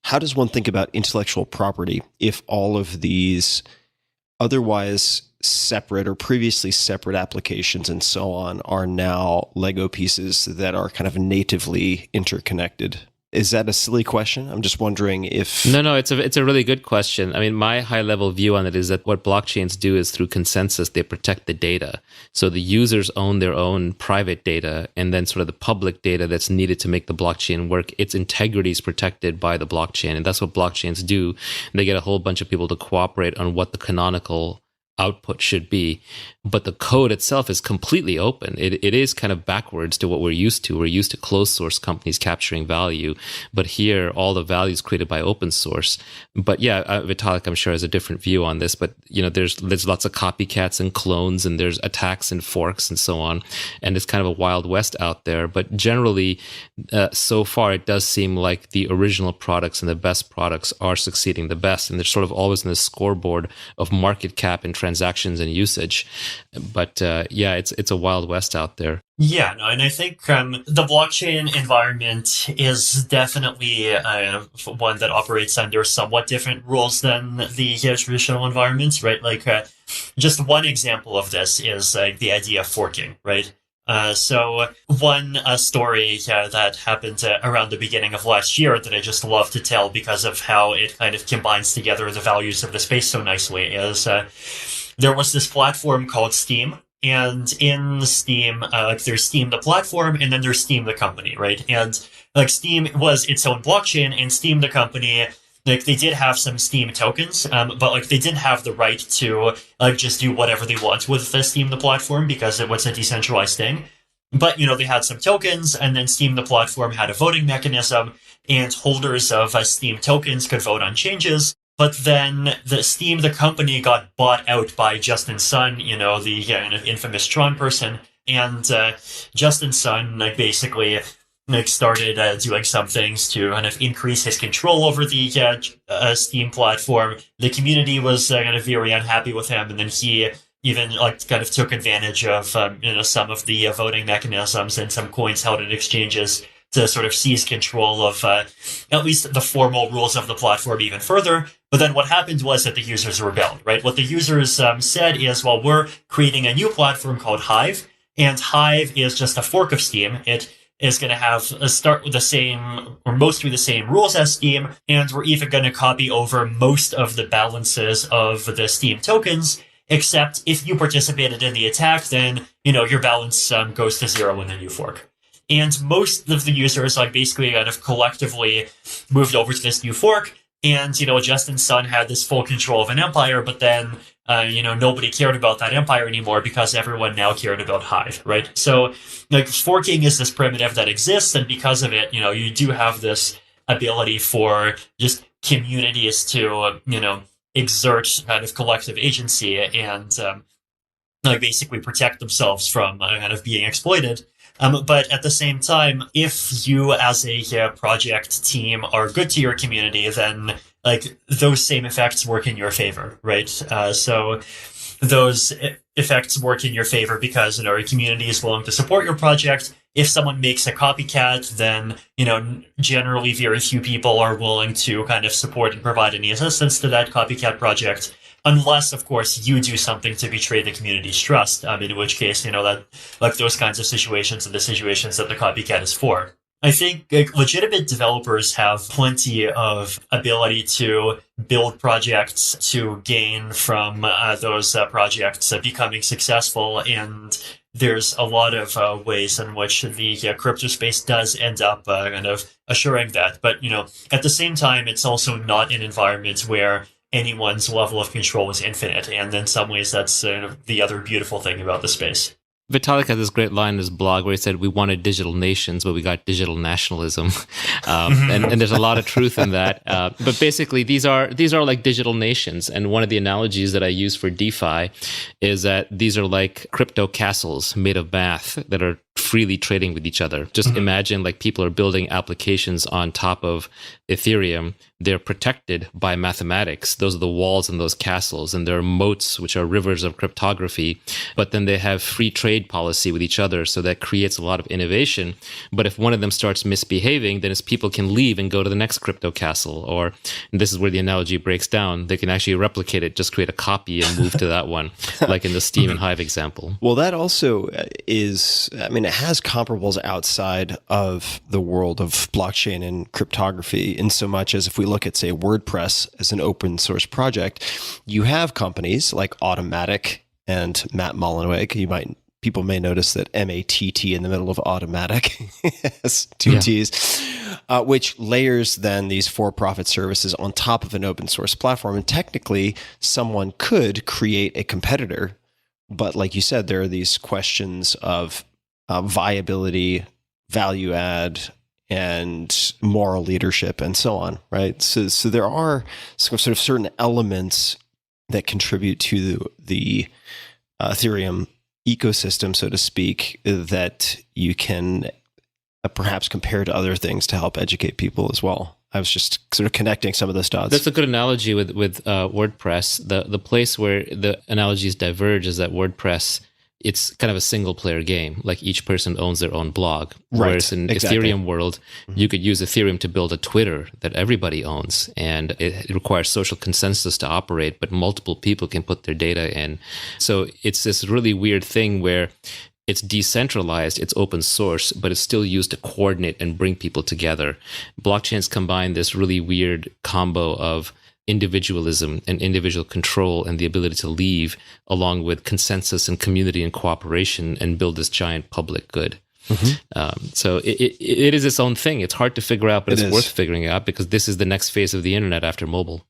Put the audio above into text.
how does one think about intellectual property if all of these otherwise separate or previously separate applications and so on are now Lego pieces that are kind of natively interconnected? Is that a silly question? I'm just wondering if... No, it's a really good question. I mean, my high level view on it is that what blockchains do is through consensus, they protect the data. So the users own their own private data, and then sort of the public data that's needed to make the blockchain work, its integrity is protected by the blockchain. And that's what blockchains do. They get a whole bunch of people to cooperate on what the canonical output should be, but the code itself is completely open. It is kind of backwards to what we're used to. We're used to closed source companies capturing value, but here all the value is created by open source. But yeah, Vitalik, I'm sure, has a different view on this. But there's lots of copycats and clones, and there's attacks and forks and so on, and it's kind of a wild west out there. But generally, so far, it does seem like the original products and the best products are succeeding the best, and they're sort of always in the scoreboard of market cap and transactions and usage. But yeah, it's a wild west out there. Yeah, no, and I think the blockchain environment is definitely one that operates under somewhat different rules than the traditional environments, right? Like, just one example of this is the idea of forking, right? So one story that happened around the beginning of last year that I just love to tell because of how it kind of combines together the values of the space so nicely is there was this platform called Steam. And in Steam, there's Steam the platform, and then there's Steam the company, right? And Steam was its own blockchain, and Steam the company, they did have some Steam tokens, but they didn't have the right to just do whatever they want with the Steam the platform because it was a decentralized thing. But they had some tokens, and then Steam the platform had a voting mechanism, and holders of Steam tokens could vote on changes. But then the Steam, the company, got bought out by Justin Sun, the infamous Tron person. And Justin Sun, basically started doing some things to kind of increase his control over the Steam platform. The community was kind of very unhappy with him, and then he even kind of took advantage of some of the voting mechanisms and some coins held in exchanges to sort of seize control of at least the formal rules of the platform even further. But then what happened was that the users rebelled, right? What the users said is, well, we're creating a new platform called Hive, and Hive is just a fork of Steam. It is going to have start with the same, or mostly the same rules as Steam, and we're even going to copy over most of the balances of the Steam tokens, except if you participated in the attack, then, your balance goes to zero in the new fork. And most of the users basically kind of collectively moved over to this new fork. And, Justin Sun had this full control of an empire, but then, nobody cared about that empire anymore because everyone now cared about Hive, right? So, forking is this primitive that exists, and because of it, you do have this ability for just communities to, exert kind of collective agency and, basically protect themselves from kind of being exploited. But at the same time, if you as a project team are good to your community, then those same effects work in your favor, right? So those effects work in your favor because your community is willing to support your project. If someone makes a copycat, then generally very few people are willing to kind of support and provide any assistance to that copycat project. Unless, of course, you do something to betray the community's trust, in which case, that those kinds of situations are the situations that the copycat is for. I think legitimate developers have plenty of ability to build projects to gain from those projects becoming successful, and there's a lot of ways in which the crypto space does end up kind of assuring that. But, at the same time, it's also not an environment where anyone's level of control is infinite, and in some ways that's the other beautiful thing about the space. Vitalik had this great line in his blog where he said, we wanted digital nations, but we got digital nationalism. And there's a lot of truth in that. But basically, these are like digital nations. And one of the analogies that I use for DeFi is that these are like crypto castles made of math that are freely trading with each other. Just imagine like people are building applications on top of Ethereum. They're protected by mathematics. Those are the walls and those castles, and there are moats, which are rivers of cryptography. But then they have free trade policy with each other, so that creates a lot of innovation. But if one of them starts misbehaving, then people can leave and go to the next crypto castle. Or, and this is where the analogy breaks down, they can actually replicate it, just create a copy and move to that one, like in the Steam and Hive example. Well, that also is, I mean, it has comparables outside of the world of blockchain and cryptography, in so much as if we look at, say, WordPress as an open source project, you have companies like Automatic and Matt Mullenweg. People may notice that M-A-T-T in the middle of Automatic has two T's, which layers then these for-profit services on top of an open source platform. And technically, someone could create a competitor. But like you said, there are these questions of viability, value add, and moral leadership, and so on, right? So there are sort of certain elements that contribute to the Ethereum ecosystem, so to speak, that you can perhaps compare to other things to help educate people as well. I was just sort of connecting some of those dots. That's a good analogy with WordPress. The place where the analogies diverge is that WordPress, it's kind of a single player game. Like each person owns their own blog. Right, Whereas in Ethereum world, you could use Ethereum to build a Twitter that everybody owns. And it requires social consensus to operate, but multiple people can put their data in. So it's this really weird thing where it's decentralized, it's open source, but it's still used to coordinate and bring people together. Blockchains combine this really weird combo of individualism and individual control and the ability to leave, along with consensus and community and cooperation, and build this giant public good. So it is its own thing. It's hard to figure out, but it's worth figuring out, because this is the next phase of the internet after mobile.